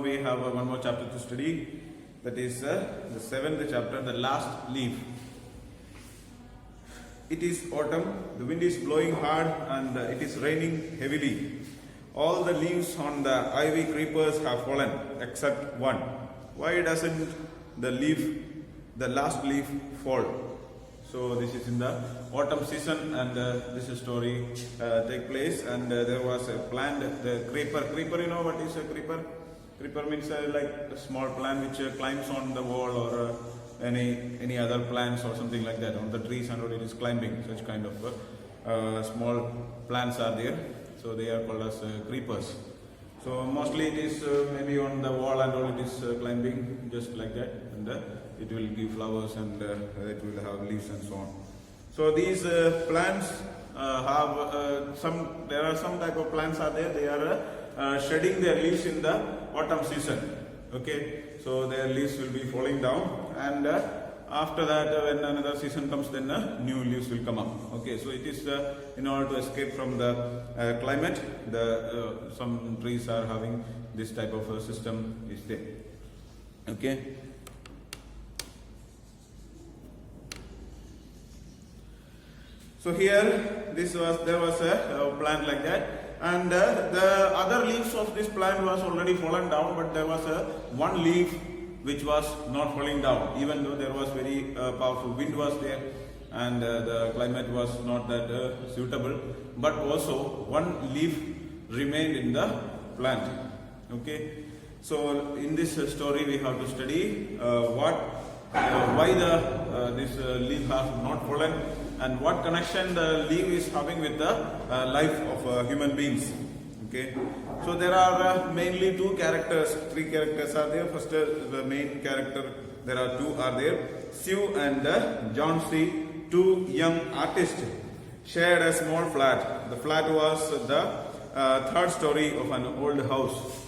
we have one more chapter to study. That is the 7th chapter, the last leaf. It is autumn, the wind is blowing hard and it is raining heavily. All the leaves on the ivy creepers have fallen except one. Why doesn't the last leaf fall? So this is in the autumn season and this story take place, and there was a plant, the creeper. You know what is a creeper? Creeper means like a small plant which climbs on the wall or any other plants or something like that. On the trees and all it is climbing. Such kind of small plants are there. So they are called as creepers. So mostly it is maybe on the wall and all it is climbing just like that, and it will give flowers and it will have leaves and so on. So these plants have there are some type of plants are there. They are shedding their leaves in the autumn season. Okay, so their leaves will be falling down, and after that when another season comes, then new leaves will come up. Okay, so it is in order to escape from the climate. Some trees are having this type of system is there. Okay. So here there was a plant like that, and the other leaves of this plant was already fallen down, but there was one leaf which was not falling down, even though there was very powerful wind was there and the climate was not that suitable, but also one leaf remained in the plant. Okay, so in this story we have to study why this leaf has not fallen, and what connection the leaf is having with the life of human beings. Okay, so there are mainly three characters are there. First, the main character, there are two are there. Sue and John C., two young artists, shared a small flat. The flat was the third story of an old house.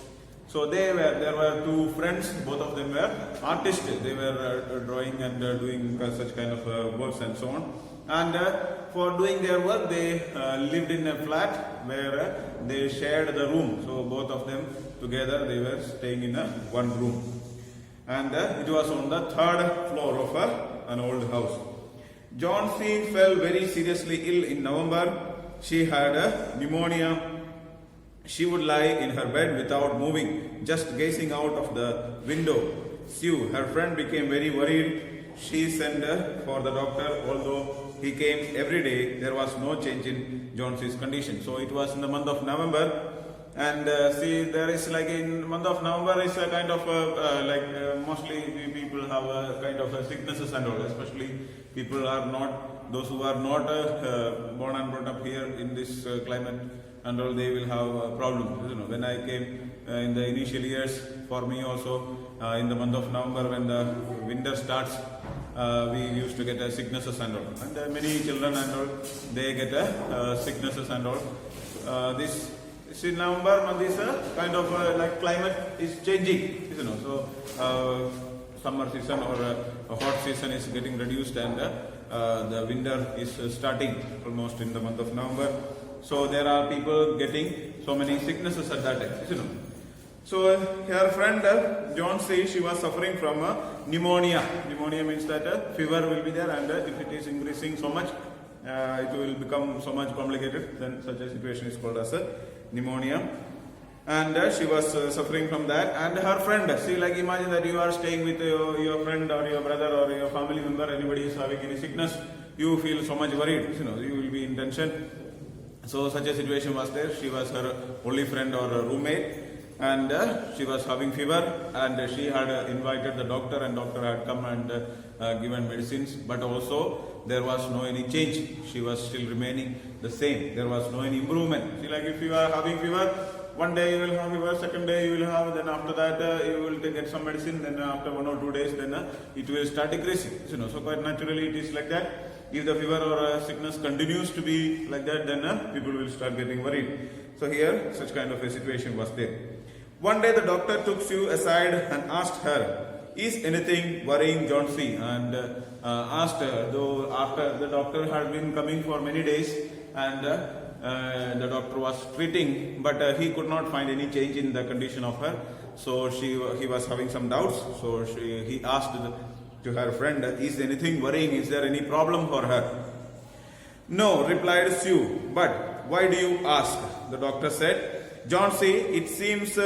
So there were two friends, both of them were artists. They were drawing and doing such kind of works and so on. And for doing their work, they lived in a flat where they shared the room. So both of them together, they were staying in one room. And it was on the third floor of an old house. John C. fell very seriously ill in November. She had pneumonia. She would lie in her bed without moving, just gazing out of the window. Sue, her friend, became very worried. She sent for the doctor. Although he came every day, there was no change in John C.'s condition. So it was in the month of November, and there is like in month of November is a kind of mostly people have a kind of sicknesses and all, especially those who are not born and brought up here in this climate and all, they will have problems. You know, when I came in the initial years, for me also in the month of November when the winter starts, we used to get sicknesses and all, and many children and all, they get sicknesses and all. This in November month is kind of like climate is changing, you know. So summer season or a hot season is getting reduced, and the winter is starting almost in the month of November. So there are people getting so many sicknesses at that time, you know. So her friend John C., she was suffering from pneumonia. Pneumonia means that fever will be there, and if it is increasing so much, it will become so much complicated. Then such a situation is called as pneumonia. And she was suffering from that. And her friend, see, like imagine that you are staying with your friend or your brother or your family member, anybody is having any sickness, you feel so much worried, you know, you will be in tension. So such a situation was there. She was her only friend or roommate, and she was having fever, and she had invited the doctor, and doctor had come and given medicines, but also there was no any change. She was still remaining the same. There was no any improvement. See, like if you are having fever, one day you will have fever, second day you will have, then after that you will get some medicine, then after 1 or 2 days, then it will start decreasing. You know, so quite naturally it is like that. If the fever or sickness continues to be like that, then people will start getting worried. So here, such kind of a situation was there. One day the doctor took Sue aside and asked her, "Is anything worrying John C.?" And asked her, though after the doctor had been coming for many days, and the doctor was treating, but he could not find any change in the condition of her. So he was having some doubts. So he asked to her friend, is anything worrying? Is there any problem for her? No, replied Sue. But why do you ask? The doctor said. Johnsy, it seems,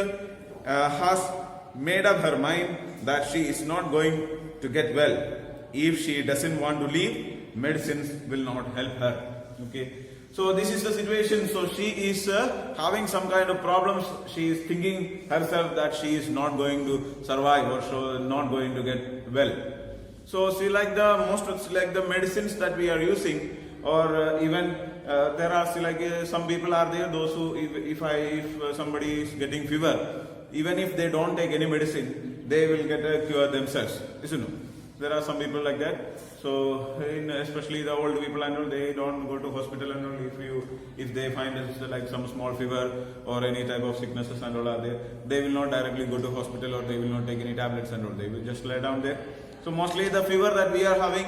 has made up her mind that she is not going to get well. If she doesn't want to leave, medicines will not help her. Okay. So this is the situation. So she is having some kind of problems. She is thinking herself that she is not going to survive or so not going to get well. So see, like the medicines that we are using, or even there are some people are there, those who if somebody is getting fever, even if they don't take any medicine, they will get a cure themselves, isn't it? There are some people like that. So especially the old people and all, they don't go to hospital and all. If they find like some small fever or any type of sicknesses and all are there, they will not directly go to hospital, or they will not take any tablets and all. They will just lay down there. So mostly the fever that we are having,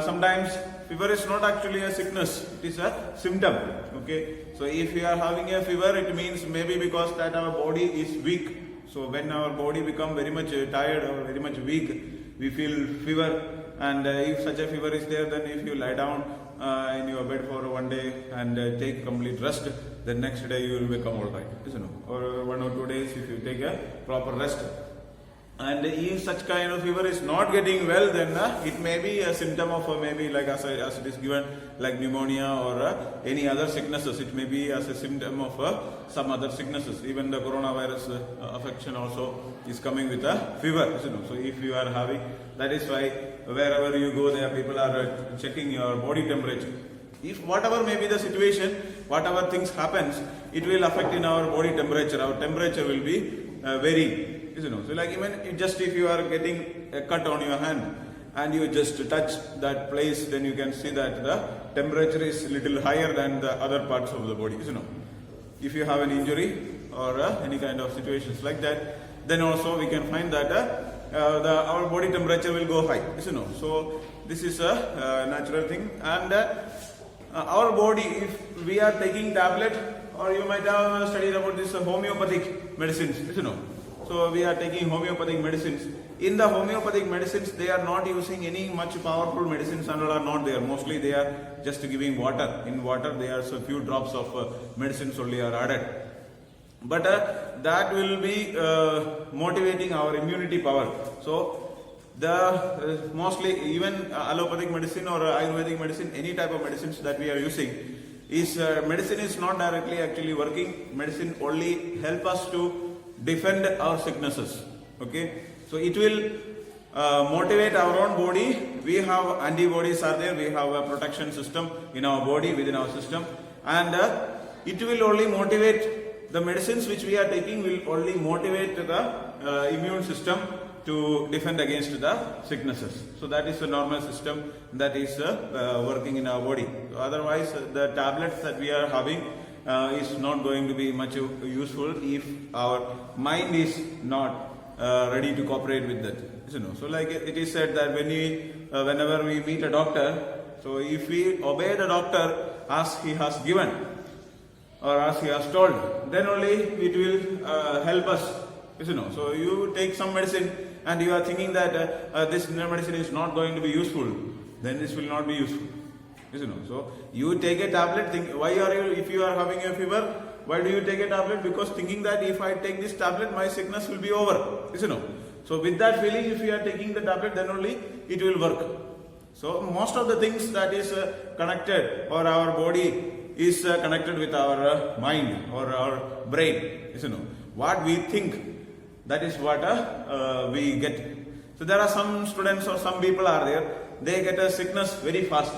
sometimes fever is not actually a sickness, it is a symptom. Okay, so if we are having a fever, it means maybe because that our body is weak. So when our body become very much tired or very much weak, we feel fever. And if such a fever is there, then if you lie down in your bed for one day and take complete rest, then next day you will become alright, isn't it? Or 1 or 2 days if you take a proper rest. And if such kind of fever is not getting well, then it may be a symptom of maybe like as it is given, like pneumonia or any other sicknesses. It may be as a symptom of some other sicknesses. Even the coronavirus affection also is coming with a fever. So if you are having, that is why wherever you go, there people are checking your body temperature. If whatever may be the situation, whatever things happens, it will affect in our body temperature. Our temperature will be varying. So like even if you are getting a cut on your hand and you just touch that place, then you can see that the temperature is little higher than the other parts of the body. If you have an injury or any kind of situations like that, then also we can find that our body temperature will go high. So this is a natural thing. And our body, if we are taking tablet, or you might have studied about this homeopathic medicines. So we are taking homeopathic medicines. In the homeopathic medicines, they are not using any much powerful medicines and all are not there. Mostly they are just giving water. In water, there are a few drops of medicines only are added. But that will be motivating our immunity power. So the mostly even allopathic medicine or Ayurvedic medicine, any type of medicines that we are using, is medicine is not directly actually working. Medicine only help us to defend our sicknesses. Okay, so it will motivate our own body. We have antibodies are there. We have a protection system in our body, within our system, and it will only motivate the medicines which we are taking will only motivate the immune system to defend against the sicknesses. So that is the normal system that is working in our body. Otherwise, the tablets that we are having is not going to be much useful if our mind is not ready to cooperate with that. So like it is said that whenever we meet a doctor, so if we obey the doctor as he has given or as he has told, then only it will help us. So you take some medicine and you are thinking that this medicine is not going to be useful, then this will not be useful. So you take a tablet, if you are having a fever, why do you take a tablet? Because thinking that if I take this tablet, my sickness will be over. So with that feeling, if you are taking the tablet, then only it will work. So most of the things that is connected, or our body is connected with our mind or our brain. What we think, that is what we get. So there are some students or some people are there, they get a sickness very fast.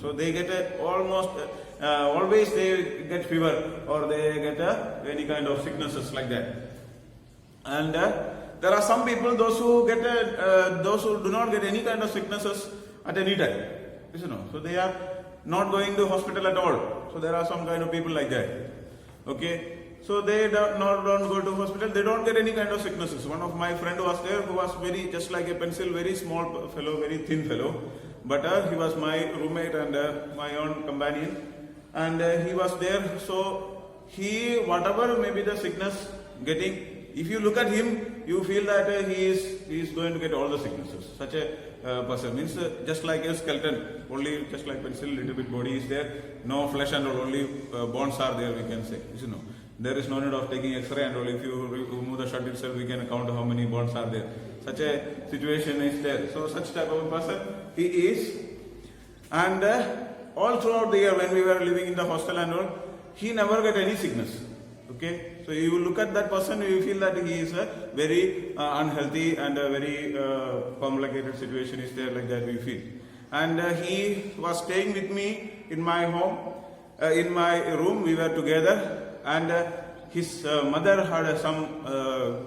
So they get always they get fever or they get any kind of sicknesses like that. And there are some people, those who do not get any kind of sicknesses at any time. So they are not going to hospital at all. So there are some kind of people like that. Okay. So they don't go to hospital, they don't get any kind of sicknesses. One of my friend was there who was just like a pencil, very small fellow, very thin fellow. But he was my roommate and my own companion. And he was there. So he, whatever may be the sickness getting, If you look at him, you feel that he is going to get all the sicknesses. Such a person means just like a skeleton, only just like pencil, little bit body is there, no flesh and all, only bones are there, we can say. You know, there is no need of taking X-ray and all. If you remove the shirt itself, we can count how many bones are there. Such a situation is there. So such type of a person he is. And all throughout the year when we were living in the hostel and all, he never got any sickness. Okay, so you look at that person, you feel that he is a very unhealthy and a very complicated situation is there, like that we feel. And he was staying with me in my home, in my room. We were together, and his mother had some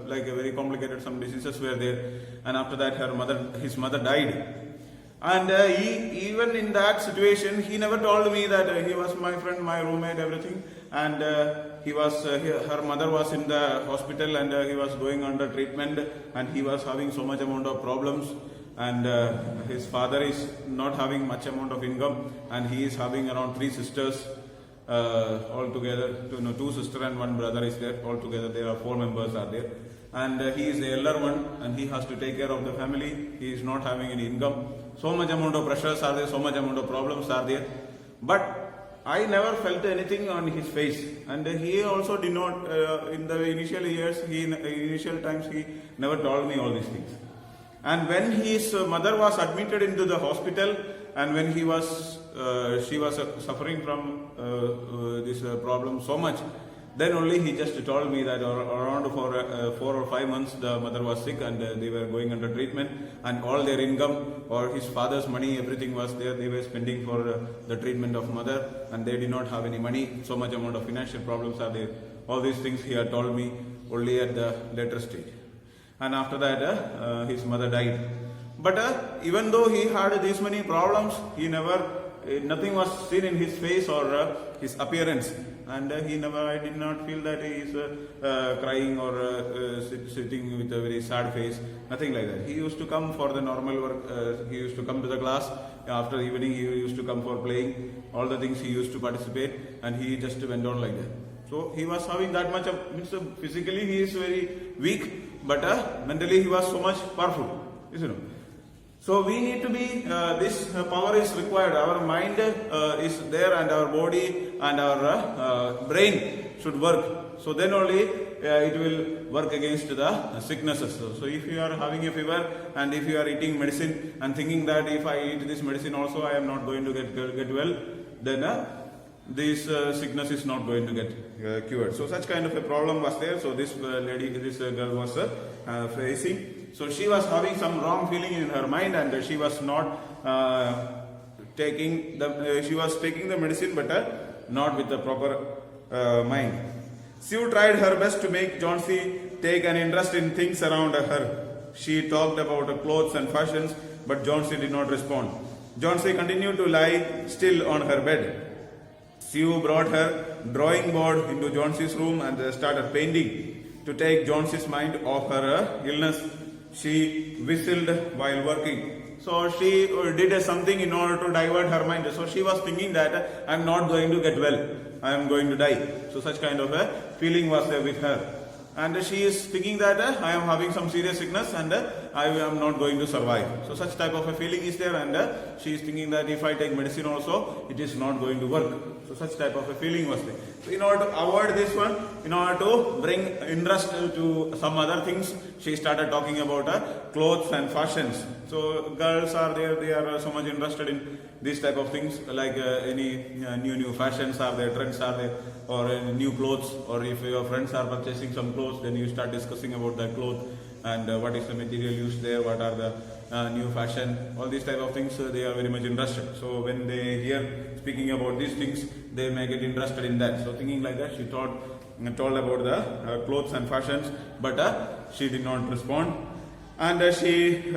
like a very complicated, some diseases were there, and after that his mother died. And even in that situation, he never told me that he was my friend, my roommate, everything. And her mother was in the hospital, and he was going under treatment, and he was having so much amount of problems. And his father is not having much amount of income, and he is having around 3 sisters all together. 2 sisters and 1 brother is there. All together there are 4 members are there. And he is the elder one, and he has to take care of the family. He is not having any income. So much amount of pressures are there, so much amount of problems are there. But I never felt anything on his face. And he also did not, in the initial years, initial times, he never told me all these things. And when his mother was admitted into the hospital, and when she was suffering from this problem so much, then only he just told me that around for 4 or 5 months the mother was sick, and they were going under treatment, and all their income or his father's money, everything was there. They were spending for the treatment of mother, and they did not have any money. So much amount of financial problems are there. All these things he had told me only at the later stage. And after that his mother died. But even though he had these many problems, nothing was seen in his face or his appearance, and I did not feel that he is crying or sitting with a very sad face, nothing like that. He used to come for the normal work, he used to come to the class, after evening he used to come for playing, all the things he used to participate, and he just went on like that. So he was having that much means physically he is very weak, but mentally he was so much powerful, you know. So we need to be, this power is required. Our mind is there, and our body and our brain should work. So then only it will work against the sicknesses. So if you are having a fever, and if you are eating medicine and thinking that if I eat this medicine also I am not going to get well, then this sickness is not going to get cured. So such kind of a problem was there. So this girl was facing. So she was having some wrong feeling in her mind, and she was not taking the medicine, but not with the proper mind. Sue tried her best to make Johnsy take an interest in things around her. She talked about clothes and fashions, but Johnsy did not respond. Johnsy continued to lie still on her bed. Sue brought her drawing board into Johnsy's room and started painting to take Johnsy's mind off her illness. She whistled while working. So she did something in order to divert her mind. So she was thinking that I am not going to get well, I am going to die. So such kind of a feeling was there with her. And she is thinking that I am having some serious sickness, and I am not going to survive. So such type of a feeling is there, and she is thinking that if I take medicine also, it is not going to work. So such type of a feeling was there. So in order to avoid this one, in order to bring interest to some other things, she started talking about clothes and fashions. So girls are there, they are so much interested in these type of things, like any new fashions are there, trends are there, or new clothes, or if your friends are purchasing some clothes, then you start discussing about that clothes and what is the material used there, what are the new fashion, all these type of things, they are very much interested. So when they hear speaking about these things, they may get interested in that. So thinking like that, she told about the clothes and fashions, but she did not respond. And she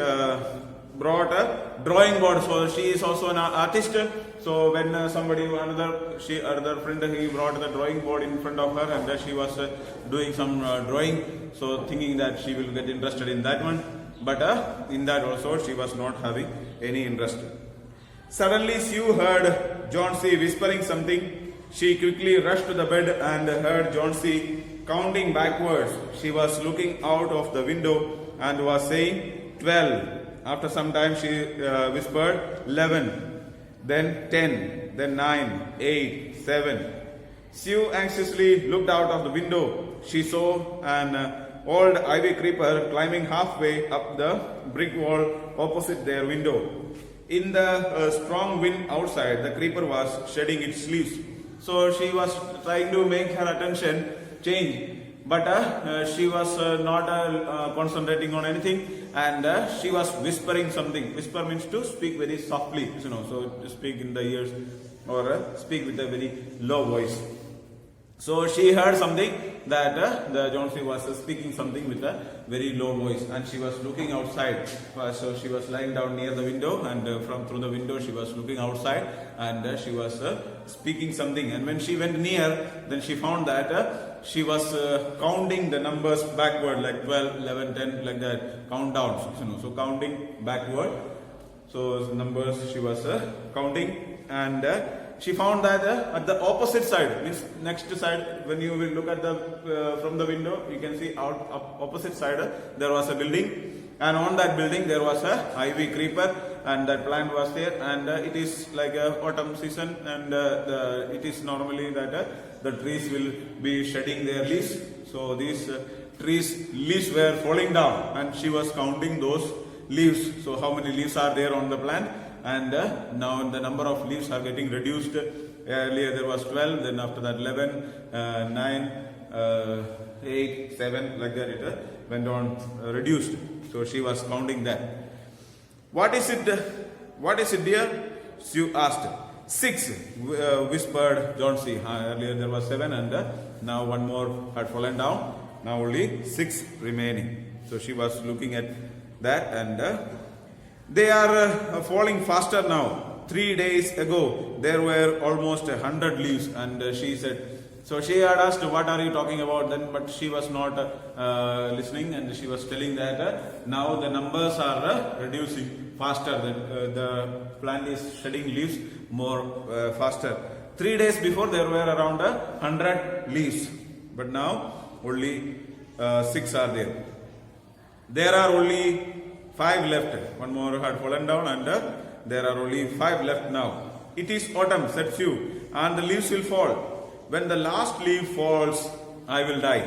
brought a drawing board. So she is also an artist. So when another friend, he brought the drawing board in front of her, and she was doing some drawing. So thinking that she will get interested in that one, but in that also she was not having any interest. Suddenly Sue heard Johnsy whispering something. She quickly rushed to the bed and heard Johnsy counting backwards. She was looking out of the window and was saying 12. After some time she whispered 11, then 10, then 9, 8, 7. Sue anxiously looked out of the window. She saw an old ivy creeper climbing halfway up the brick wall opposite their window. In the strong wind outside, the creeper was shedding its leaves. So she was trying to make her attention change, but she was not concentrating on anything, and she was whispering something. Whisper means to speak very softly, so to speak in the ears or speak with a very low voice. So she heard something that the Johnsy was speaking something with a very low voice, and she was looking outside. So she was lying down near the window, and from through the window she was looking outside, and she was speaking something. And when she went near, then she found that she was counting the numbers backward, like 12, 11, 10, like that, countdowns. So counting backward. So numbers she was counting, and she found that at the opposite side, means next side, when you will look at the from the window, you can see opposite side there was a building, and on that building there was a ivy creeper, and that plant was there, and it is like a autumn season, and it is normally that the trees will be shedding their leaves. So these trees leaves were falling down, and she was counting those leaves. So how many leaves are there on the plant? And now the number of leaves are getting reduced. Earlier there was 12, then after that 11, 9, 8, 7, like that it went on reduced. So she was counting that. What is it dear? Sue asked. 6, whispered Johnsy. Earlier there was 7, and now one more had fallen down. Now only 6 remaining. So she was looking at that, and they are falling faster now. 3 days ago, there were almost 100 leaves, and she said, so she had asked, what are you talking about then? But she was not listening, and she was telling that now the numbers are reducing faster. The plant is shedding leaves more faster. 3 days before, there were around 100 leaves, but now only 6 are there. There are only 5 left. One more had fallen down, and there are only 5 left now. It is autumn, said Sue, and the leaves will fall. When the last leaf falls, I will die,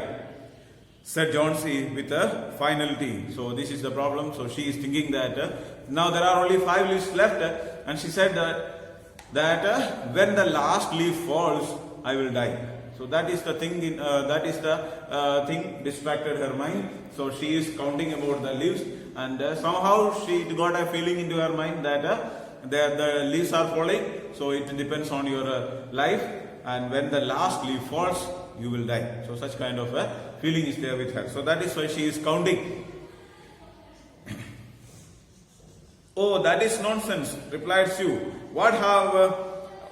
said Johnsy with a finality. So this is the problem. So she is thinking that now there are only 5 leaves left, and she said that when the last leaf falls, I will die. So that is the thing. Thing distracted her mind. So she is counting about the leaves, and somehow she got a feeling into her mind that the leaves are falling. So it depends on your life, and when the last leaf falls, you will die. So such kind of a feeling is there with her. So that is why she is counting. Oh, that is nonsense, replied Sue. What have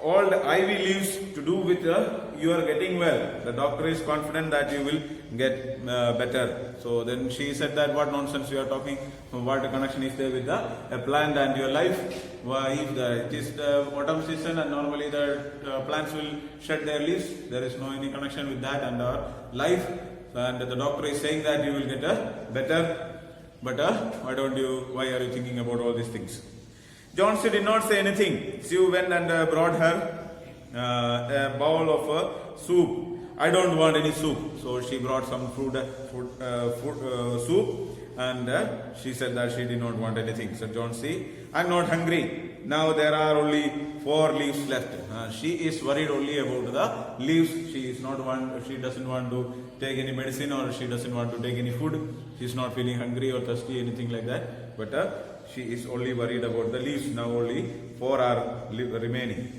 all the ivy leaves to do with you are getting well? The doctor is confident that you will get better. So then she said that what nonsense you are talking. What connection is there with the plant and your life? Why, if it is the autumn season and normally the plants will shed their leaves, there is no any connection with that and our life. And the doctor is saying that you will get better. But why are you thinking about all these things? Johnsy did not say anything. Sue went and brought her a bowl of soup. I don't want any soup. So she brought some soup, and she said that she did not want anything. So Johnsy, I'm not hungry. Now there are only 4 leaves left. She is worried only about the leaves. She doesn't want to take any medicine, or she doesn't want to take any food. She is not feeling hungry or thirsty, anything like that. But she is only worried about the leaves. Now only 4 are remaining.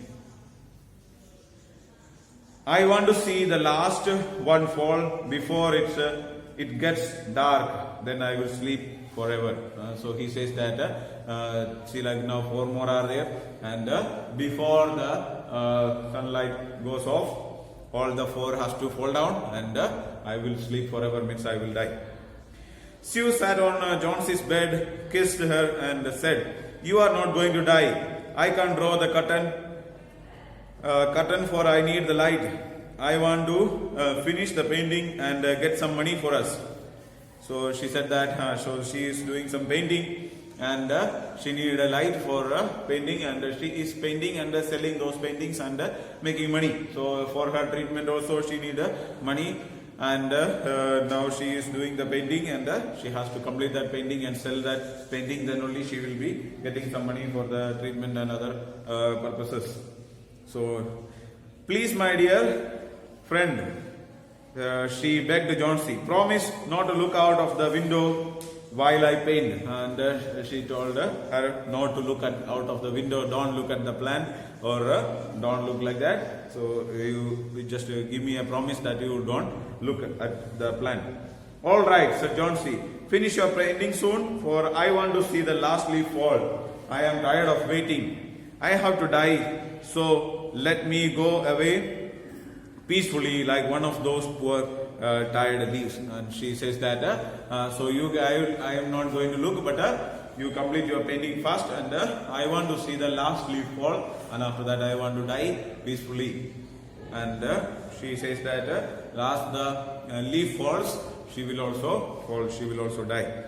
I want to see the last one fall before it gets dark. Then I will sleep forever. So he says that see, like now 4 more are there, and before the sunlight goes off, all the 4 has to fall down, and I will sleep forever, means I will die. Sue sat on Johnsy's bed, kissed her, and said, you are not going to die. I can't draw the curtain for I need the light. I want to finish the painting and get some money for us. So she said that so she is doing some painting and she needed a light for painting, and she is painting and selling those paintings and making money. So for her treatment also she needed money, and now she is doing the painting and she has to complete that painting and sell that painting, then only she will be getting some money for the treatment and other purposes. So please, my dear friend, she begged Johnsy, promise not to look out of the window while I paint. And she told her not to look out of the window, don't look at the plant, or don't look like that. So you just give me a promise that you don't look at the plant. All right, said Johnsy, finish your painting soon, for I want to see the last leaf fall. I am tired of waiting. I have to die, so let me go away peacefully like one of those poor tired leaves. And she says that so I am not going to look, but you complete your painting fast, and I want to see the last leaf fall, and after that I want to die peacefully. And she says that last the leaf falls, she will also fall, she will also die.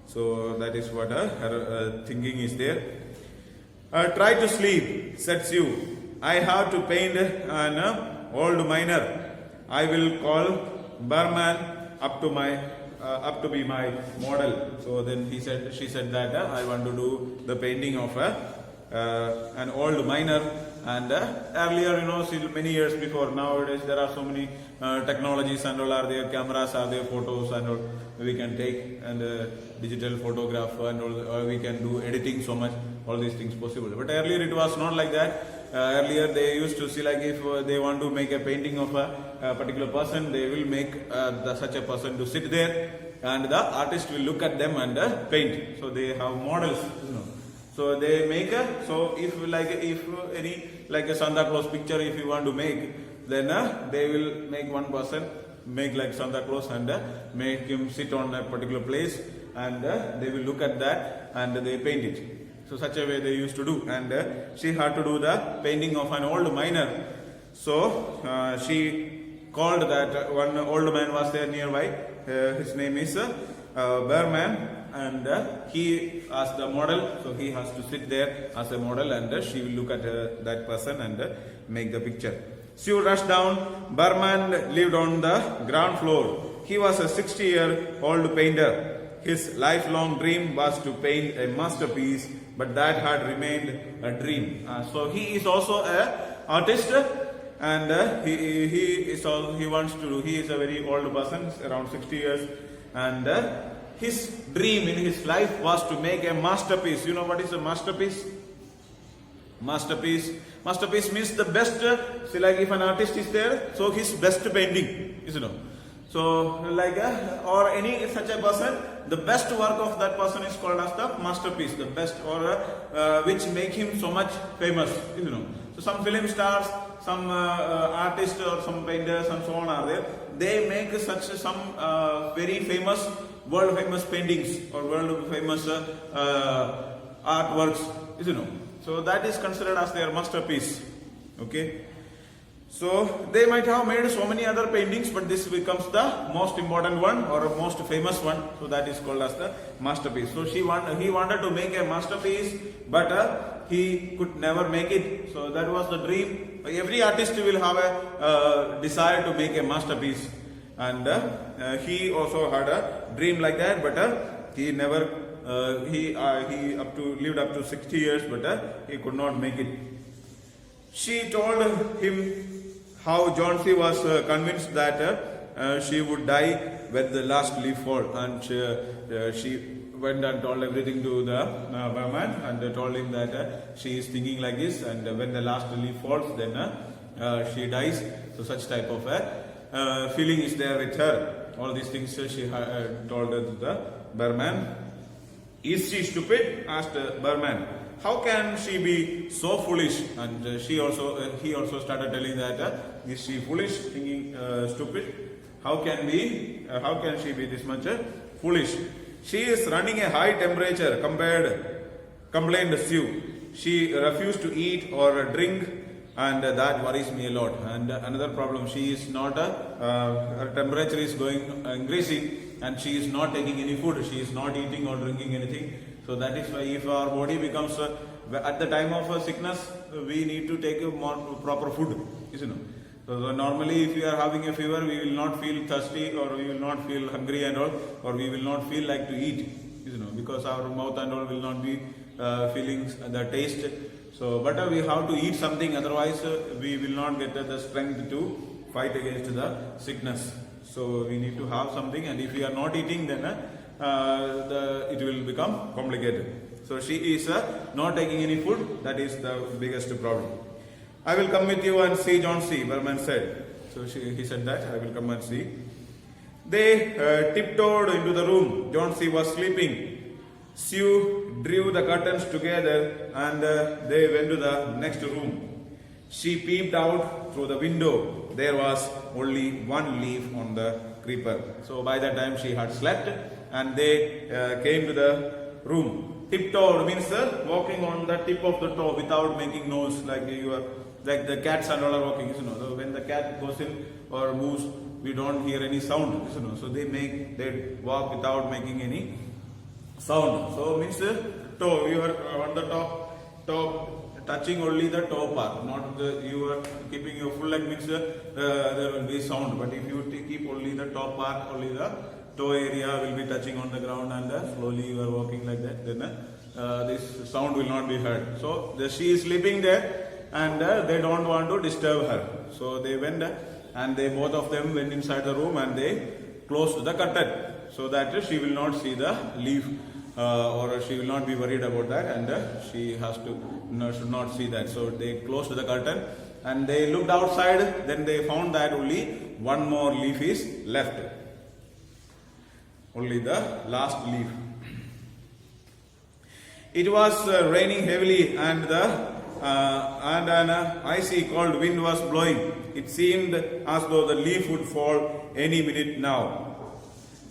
So that is what her thinking is there. Try to sleep, said Sue. I have to paint an old miner. I will call Berman up to be my model. So then she said that I want to do the painting of an old miner. And earlier, many years before, nowadays there are so many technologies and all are there, cameras are there, photos and all we can take, and digital photograph and all, we can do editing so much, all these things possible. But earlier it was not like that. Earlier they used to see, like if they want to make a painting of a particular person, they will make such a person to sit there, and the artist will look at them and paint. So they have models, So they make if any like a Santa Claus picture, if you want to make, then they will make one person make like Santa Claus and make him sit on a particular place, and they will look at that and they paint it. So such a way they used to do, and she had to do the painting of an old miner. So she called that one old man was there nearby. His name is Berman, and he as the model, so he has to sit there as a model, and she will look at that person and make the picture. Sue rushed down. Berman lived on the ground floor. He was a 60-year-old painter. His lifelong dream was to paint a masterpiece, but that had remained a dream. So he is also an artist, and he wants to do. He is a very old person, around 60 years, and his dream in his life was to make a masterpiece. You know what is a masterpiece? Masterpiece means the best. See, like if an artist is there, so his best painting, So like or any such a person, the best work of that person is called as the masterpiece, the best, or which make him so much famous, So some film stars, some artists or some painters and so on are there. They make some very famous, world famous paintings or world famous artworks, So that is considered as their masterpiece. Okay. So they might have made so many other paintings, but this becomes the most important one or most famous one. So that is called as the masterpiece. So he wanted to make a masterpiece, but he could never make it. So that was the dream. Every artist will have a desire to make a masterpiece, and he also had a dream like that, but he never. He lived up to 60 years, but he could not make it. She told him how Johnsy was convinced that she would die when the last leaf fall, and she went and told everything to the Berman, and told him that she is thinking like this, and when the last leaf falls, then she dies. So such type of feeling is there with her. All these things she told the Berman. Is she stupid? Asked Berman. How can she be so foolish? And he also started telling that is she foolish, thinking stupid? How can she be this much foolish? She is running a high temperature, complained Sue. She refused to eat or drink and that worries me a lot. And another problem, she is not her temperature is going increasing, and she is not taking any food, she is not eating or drinking anything. So that is why if our body becomes at the time of sickness, we need to take a more proper food, you know. So normally if we are having a fever, we will not feel thirsty, or we will not feel hungry and all, or we will not feel like to eat, you know, because our mouth and all will not be feeling the taste. So but we have to eat something, otherwise we will not get the strength to fight against the sickness. So we need to have something, and if we are not eating, then it will become complicated. So she is not taking any food. That is the biggest problem. I will come with you and see John C. Berman said. So he said that I will come and see. They tiptoed into the room. John C. was sleeping. Sue drew the curtains together, and they went to the next room. She peeped out through the window. There was only one leaf on the creeper. So by that time she had slept, and they came to the room. Tiptoed means walking on the tip of the toe without making noise, like like the cats and all are walking. You know, so when the cat goes in or moves, we don't hear any sound. You know, so they walk without making any sound. So means toe, you are on the top, touching only the toe part, not you are keeping your full leg, means there will be sound. But if you keep only the top part, only the toe area will be touching on the ground, and slowly you are walking like that, then this sound will not be heard. So she is sleeping there, and they don't want to disturb her. So they went and they both of them went inside the room, and they closed the curtain so that she will not see the leaf, or she will not be worried about that, and she should not see that. So they closed the curtain, and they looked outside. Then they found that only one more leaf is left, only the last leaf. It was raining heavily, and an icy cold wind was blowing. It seemed as though the leaf would fall any minute now.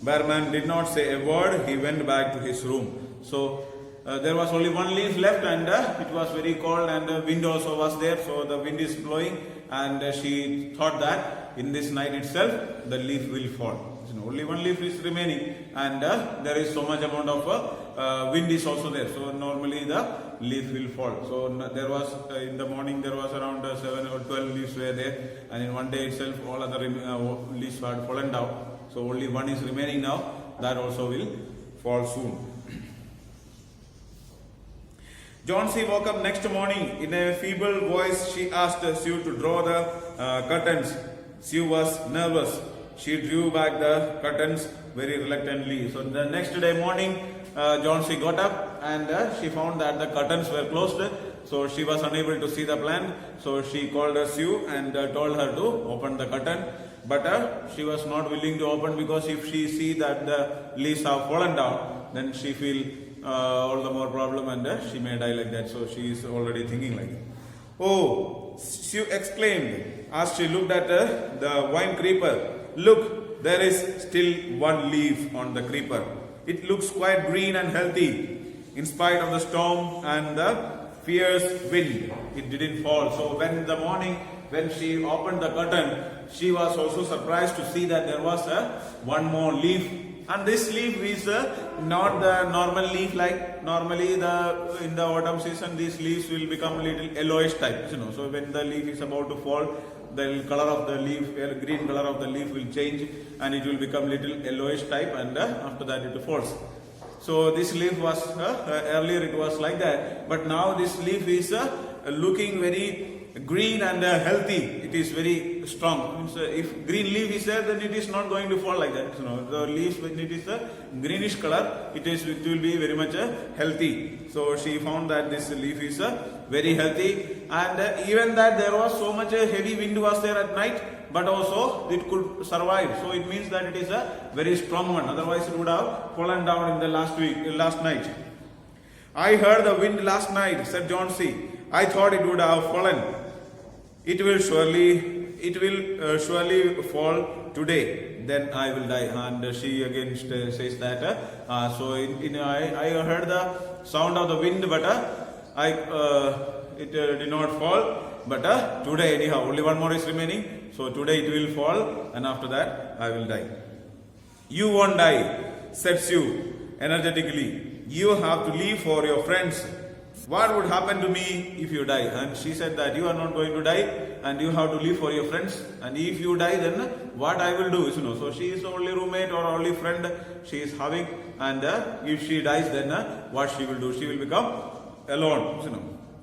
Berman did not say a word. He went back to his room. So there was only one leaf left, and it was very cold, and the wind also was there. So the wind is blowing, and she thought that in this night itself the leaf will fall. Only one leaf is remaining, and there is so much amount of wind is also there. So normally the leaf will fall. So there was in the morning there was around 7 or 12 leaves were there, and in one day itself all other leaves had fallen down. So only one is remaining now. That also will fall soon. John C. woke up next morning. In a feeble voice, she asked Sue to draw the curtains. Sue was nervous. She drew back the curtains very reluctantly. So the next day morning, John C. got up, and she found that the curtains were closed. So she was unable to see the plant. So she called Sue and told her to open the curtain. But she was not willing to open, because if she see that the leaves have fallen down, then she feel all the more problem, and she may die like that. So she is already thinking like that. Oh, Sue exclaimed as she looked at the vine creeper. Look, there is still one leaf on the creeper. It looks quite green and healthy. In spite of the storm and the fierce wind, it didn't fall. So when she opened the curtain, she was also surprised to see that there was one more leaf. And this leaf is not the normal leaf, like normally in the autumn season these leaves will become little yellowish type. So when the leaf is about to fall, the color of the leaf, green color of the leaf will change, and it will become little yellowish type, and after that it falls. So this leaf was earlier it was like that, but now this leaf is looking very green and healthy. It is very strong. So if green leaf is there, then it is not going to fall like that. The leaves, when it is a greenish color, it will be very much healthy. So she found that this leaf is very healthy, and even that there was so much heavy wind was there at night, but also it could survive. So it means that it is a very strong one. Otherwise it would have fallen down in the last night. I heard the wind last night, said John C. I thought it would have fallen. It will surely fall today. Then I will die. And she again says that. I heard the sound of the wind, but it did not fall. but today anyhow only one more is remaining, so today it will fall and after that I will die. You won't die, sets you energetically. You have to live for your friends. What would happen to me if you die? And she said that you are not going to die and you have to live for your friends, and if you die then what I will do, so she is the only roommate or only friend she is having, and if she dies then what she will do, she will become alone,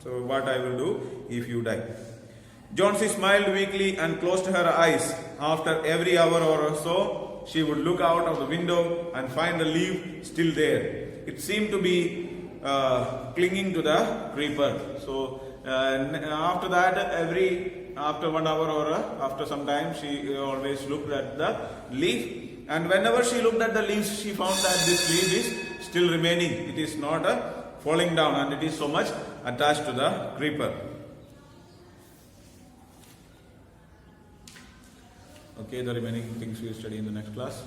so what I will do if you die. Johnsy smiled weakly and closed her eyes. After every hour or so she would look out of the window and find the leaf still there. It seemed to be clinging to the creeper. So after that, after 1 hour or after some time, she always looked at the leaf, and whenever she looked at the leaves, she found that this leaf is still remaining. It is not falling down, and it is so much attached to the creeper. Okay, the remaining things we will study in the next class.